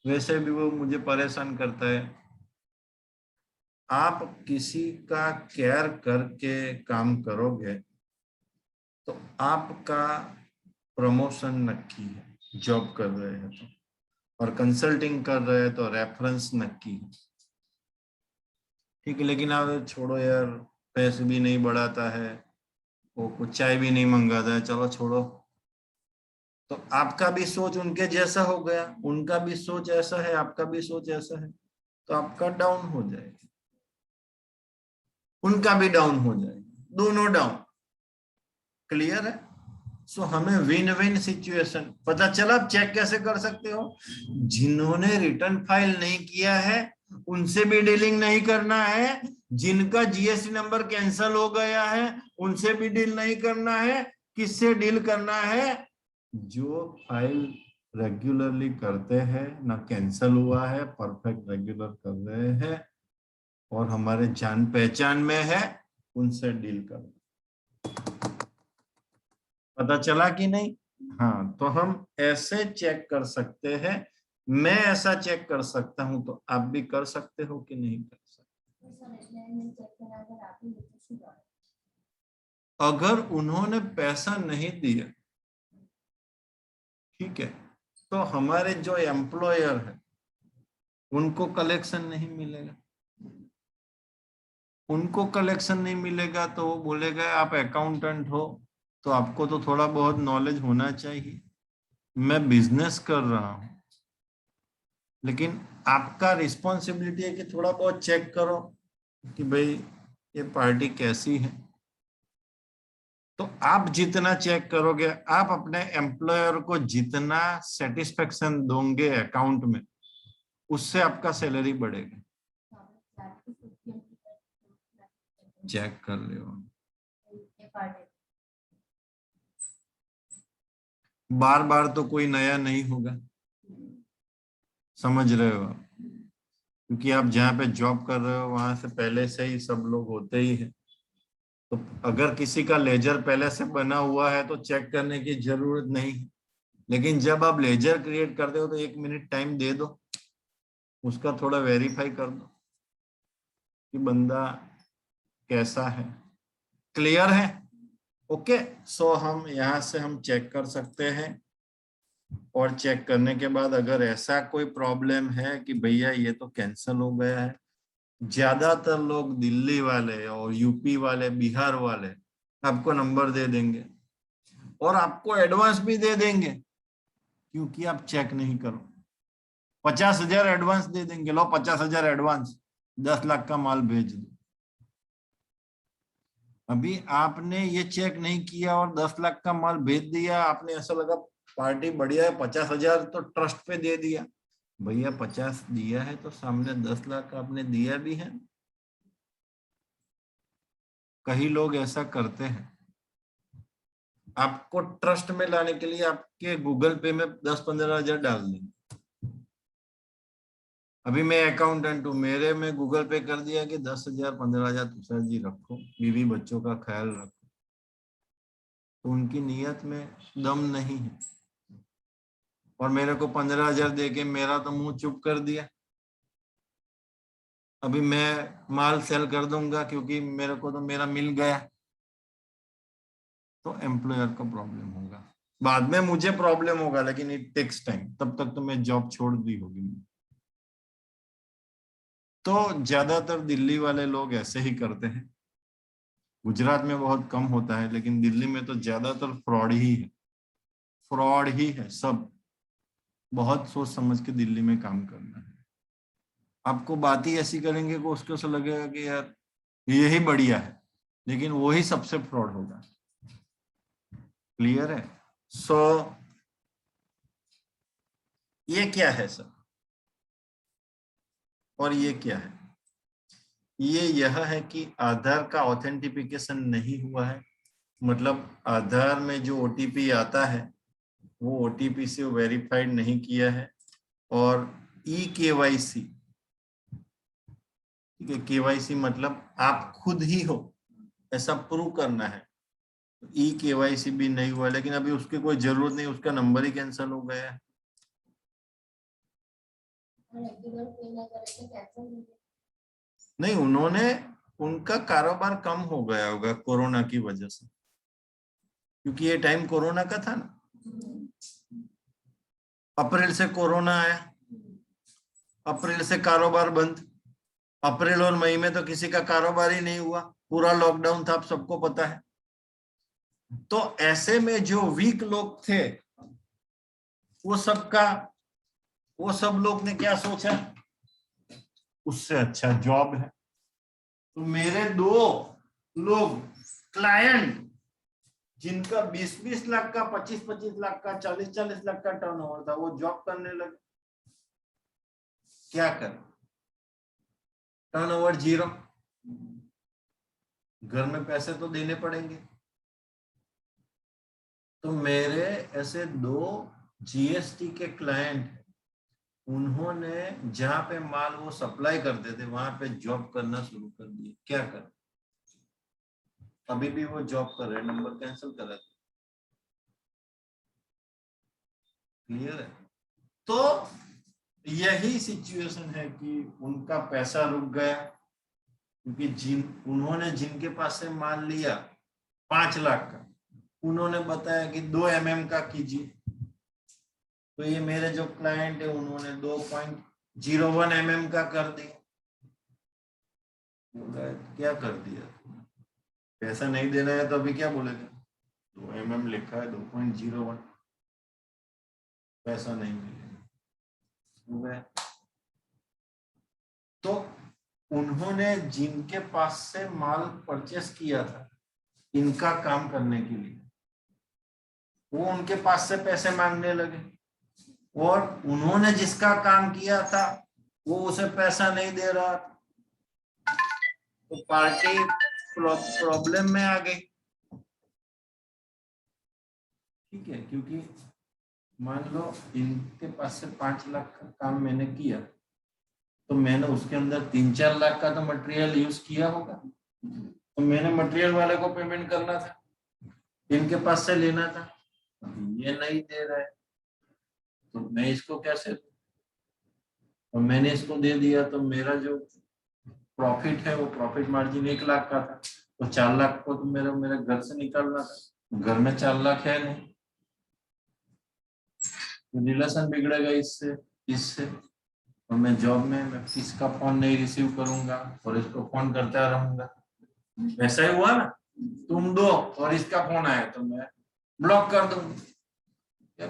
[SPEAKER 1] वैसे भी वो मुझे परेशान करता है। आप किसी का केयर करके काम करोगे तो आपका प्रमोशन नक्की है, जॉब कर रहे हैं तो। और कंसल्टिंग कर रहे हैं तो रेफरेंस नक्की है। ठीक है, लेकिन आप छोड़ो यार, पैसे भी नहीं बढ़ाता है, वो कुछ चाय भी नहीं मंगाता है, चलो छोड़ो। तो आपका भी सोच उनके जैसा हो गया, उनका भी सोच ऐसा है, आपका भी सोच ऐसा है, तो आपका डाउन हो जाएगा, उनका भी डाउन हो जाएगा, दोनों डाउन। क्लियर है। सो हमें विन विन सिचुएशन पता चला। आप चेक कैसे कर सकते हो, जिन्होंने रिटर्न फाइल नहीं किया है उनसे भी डीलिंग नहीं करना है, जिनका जीएसटी नंबर कैंसिल हो गया है उनसे भी डील नहीं करना है। किससे डील करना है, जो फाइल रेगुलरली करते हैं, ना कैंसिल हुआ है, परफेक्ट रेगुलर कर रहे हैं और हमारे जान पहचान में है, उनसे डील करना। पता चला कि नहीं। हाँ, तो हम ऐसे चेक कर सकते हैं। मैं ऐसा चेक कर सकता हूं तो आप भी कर सकते हो कि नहीं कर सकते। अगर उन्होंने पैसा नहीं दिया, ठीक है, तो हमारे जो एम्प्लॉयर है उनको कलेक्शन नहीं मिलेगा। उनको कलेक्शन नहीं मिलेगा तो वो बोलेगा आप अकाउंटेंट हो तो आपको तो थोड़ा बहुत नॉलेज होना चाहिए। मैं बिजनेस कर रहा हूं, लेकिन आपका रिस्पॉन्सिबिलिटी है कि थोड़ा बहुत चेक करो कि भाई ये पार्टी कैसी है। तो आप जितना चेक करोगे, आप अपने एम्प्लॉयर को जितना सेटिस्फेक्शन दोगे अकाउंट में, उससे आपका सैलरी बढ़ेगा। चेक कर लो, बार बार तो कोई नया नहीं होगा, समझ रहे हो आप? क्योंकि आप जहाँ पे जॉब कर रहे हो वहां से पहले से ही सब लोग होते ही हैं। तो अगर किसी का लेजर पहले से बना हुआ है तो चेक करने की जरूरत नहीं है। लेकिन जब आप लेजर क्रिएट करते हो तो 1 मिनट टाइम दे दो, उसका थोड़ा वेरीफाई कर दो कि बंदा कैसा है। क्लियर है। ओके। सो हम यहाँ से हम चेक कर सकते हैं, और चेक करने के बाद अगर ऐसा कोई प्रॉब्लम है कि भैया ये तो कैंसिल हो गया है, ज्यादातर लोग दिल्ली वाले और यूपी वाले, बिहार वाले आपको नंबर दे देंगे और आपको एडवांस भी दे देंगे, क्योंकि आप चेक नहीं करो। 50,000 एडवांस दे देंगे, लो 50,000 एडवांस, 10 लाख का माल भेज दो। अभी आपने ये चेक नहीं किया और 10 लाख का माल भेज दिया, आपने ऐसा लगा पार्टी बढ़िया है, 50,000 तो ट्रस्ट पे दे दिया। भैया 50 दिया है तो सामने 10 लाख आपने दिया भी है। कई लोग ऐसा करते हैं। आपको ट्रस्ट में लाने के लिए आपके गूगल पे में 10-15 हजार डाल देंगे। अभी मैं अकाउंटेंट हूँ, मेरे में गूगल पे कर दिया कि 10,000 15,000 तुषार जी रखो, बीवी बच्चों का ख्याल रखो। तो उनकी नीयत में दम नहीं है। और मेरे को 15,000 दे के मेरा तो मुंह चुप कर दिया। अभी मैं माल सेल कर दूंगा क्योंकि मेरे को तो मेरा मिल गया, तो एम्प्लॉयर को प्रॉब्लम होगा, बाद में मुझे प्रॉब्लम होगा, लेकिन इट टेक्स टाइम। तब तक तो मैं जॉब छोड़ दी होगी। तो ज्यादातर दिल्ली वाले लोग ऐसे ही करते हैं। गुजरात में बहुत कम होता है, लेकिन दिल्ली में तो ज्यादातर फ्रॉड ही है। फ्रॉड ही है सब। बहुत सोच समझ के दिल्ली में काम करना है। आपको बात ही ऐसी करेंगे कि उसको ऐसा लगेगा कि यार यही बढ़िया है, लेकिन वही सबसे फ्रॉड होगा। क्लियर है? सो ये क्या है सर, और ये क्या है? ये यह है कि आधार का ऑथेंटिफिकेशन नहीं हुआ है। मतलब आधार में जो ओटीपी आता है वो ओटीपी से वेरीफाइड नहीं किया है। और ई केवाईसी, ठीक है, केवाईसी मतलब आप खुद ही हो ऐसा प्रूव करना है। ई केवाईसी भी नहीं हुआ, लेकिन अभी उसकी कोई जरूरत नहीं, उसका नंबर ही कैंसिल हो गया है। नहीं, उन्होंने, उनका कारोबार कम हो गया होगा कोरोना की वजह से, क्योंकि ये टाइम कोरोना का था ना। अप्रैल से कोरोना आया, अप्रैल से कारोबार बंद। अप्रैल और मई में तो किसी का कारोबार ही नहीं हुआ, पूरा लॉकडाउन था, आप सबको पता है। तो ऐसे में जो वीक लोग थे वो सबका, वो सब लोग ने क्या सोचा, उससे अच्छा जॉब है। तो मेरे दो लोग क्लाइंट जिनका 20-20 लाख का, 25-25 लाख का, 40-40 लाख का टर्नओवर था, वो जॉब करने लगे। क्या कर, टर्नओवर जीरो, घर में पैसे तो देने पड़ेंगे। तो मेरे ऐसे दो जीएसटी के क्लाइंट, उन्होंने जहां पे माल वो सप्लाई करते थे वहां पे जॉब करना शुरू कर दिया। क्या कर, अभी भी वो जॉब कर रहे, नंबर कैंसिल कर रहे। क्लियर है? तो यही सिचुएशन है कि उनका पैसा रुक गया, क्योंकि उन्होंने जिनके पास से माल लिया 5 लाख का, उन्होंने बताया कि 2 mm का कीजिए। तो ये मेरे जो क्लाइंट है उन्होंने 2.01 mm का कर दिया। क्या कर दिया, पैसा नहीं देना है तो अभी क्या बोलेगा, 2 mm लिखा है, 2.01, पैसा नहीं मिलेगा। तो उन्होंने जिनके पास से माल परचेस किया था इनका काम करने के लिए, वो उनके पास से पैसे मांगने लगे, और उन्होंने जिसका काम किया था वो उसे पैसा नहीं दे रहा, तो पार्टी प्रॉब्लम में आ गई। ठीक है, क्योंकि मान लो इनके पास से 5 लाख का काम मैंने किया, तो मैंने उसके अंदर 3-4 लाख का तो मटेरियल यूज किया होगा, तो मैंने मटेरियल वाले को पेमेंट करना था, इनके पास से लेना था। ये नहीं दे रहा है तो मैं इसको कैसे दूं? और मैंने इसको दे दिया तो मेरा जो प्रॉफिट है वो प्रॉफिट मार्जिन 1 लाख का था, तो 4 लाख को तो मेरे मेरे घर से निकालना था, घर में 4 लाख है नहीं, तो रिलेशन बिगड़ेगा इससे इससे। और मैं जॉब में, मैं किसका फोन नहीं रिसीव करूंगा और इसको फोन करता रहूंगा। वैसा ही हुआ ना, तुम दो और इसका फोन आया तो मैं ब्लॉक कर दूंगा।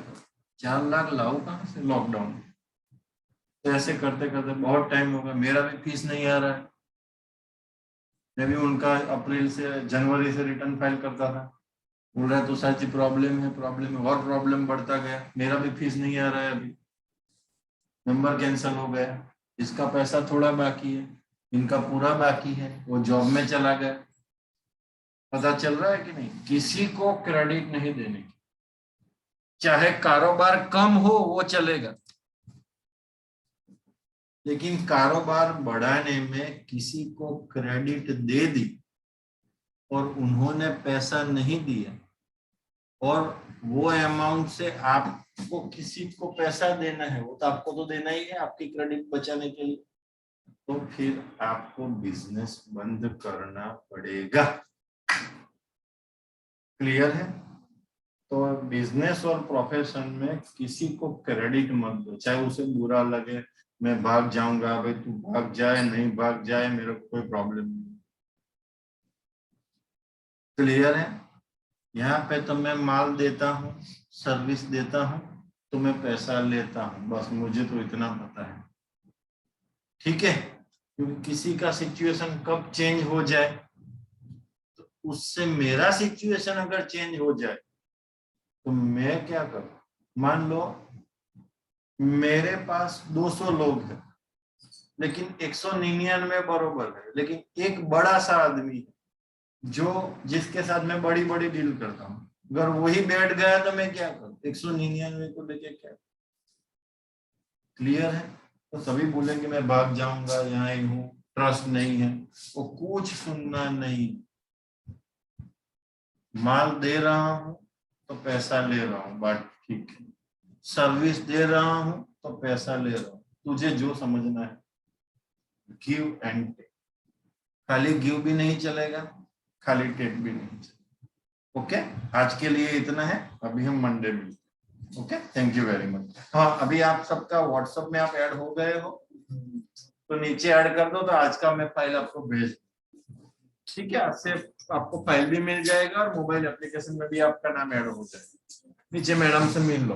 [SPEAKER 1] 4 लाख लाओ कहां से लॉकडाउन? तो ऐसे करते करते बहुत टाइम होगा, मेरा भी फीस नहीं आ रहा है। मैं भी उनका अप्रैल से जनवरी से रिटर्न फाइल करता था, बोल रहा है तो सच प्रॉब्लम है, प्रॉब्लम है, और प्रॉब्लम बढ़ता गया, मेरा भी फीस नहीं आ रहा है, अभी नंबर कैंसिल हो गया, इसका पैसा थोड़ा बाकी है, इनका पूरा बाकी है, वो जॉब में चला गया। पता चल रहा है कि नहीं? किसी को क्रेडिट नहीं देने की, चाहे कारोबार कम हो वो चलेगा, लेकिन कारोबार बढ़ाने में किसी को क्रेडिट दे दी और उन्होंने पैसा नहीं दिया, और वो अमाउंट से आपको किसी को पैसा देना है, वो तो आपको तो देना ही है आपकी क्रेडिट बचाने के लिए, तो फिर आपको बिजनेस बंद करना पड़ेगा। क्लियर है? तो बिजनेस और प्रोफेशन में किसी को क्रेडिट मत दो, चाहे उसे बुरा लगे, मैं भाग जाऊंगा, भाई तू भाग जाए नहीं भाग जाए मेरे को कोई प्रॉब्लम नहीं। क्लियर है? यहाँ पे तो मैं माल देता हूँ, सर्विस देता हूँ, तो मैं पैसा लेता हूँ, बस मुझे तो इतना पता है। ठीक है? क्योंकि किसी का सिचुएशन कब चेंज हो जाए, तो उससे मेरा सिचुएशन अगर चेंज हो जाए तो मैं क्या करूं? मान लो मेरे पास 200 लोग हैं, लेकिन 199 बरोबर है, लेकिन एक बड़ा सा आदमी है जो जिसके साथ मैं बड़ी बड़ी डील करता हूँ, अगर वही बैठ गया तो मैं क्या करूं? 199 को लेके क्या? क्लियर है? तो सभी बोलेंगे मैं भाग जाऊंगा, यहाँ ही हूँ, ट्रस्ट नहीं है, वो कुछ सुनना नहीं। माल दे रहा हूँ तो पैसा ले रहा हूँ, बात ठीक है, सर्विस दे रहा हूँ तो पैसा ले रहा हूँ, तुझे जो समझना है। गिव एंड टेक, खाली गिव भी नहीं चलेगा, खाली टेक भी नहीं चलेगा। ओके, आज के लिए इतना है, अभी हम मंडे मिलते हैं। Okay, thank you very much. हाँ, अभी आप सबका व्हाट्सएप में आप ऐड हो गए हो, तो नीचे ऐड कर दो, तो आज का मैं फाइल आपको भेज, ठीक है, आज से आपको फाइल भी मिल जाएगा और मोबाइल एप्लीकेशन में भी आपका नाम ऐड हो जाएगा। नीचे मैडम से मिल लो।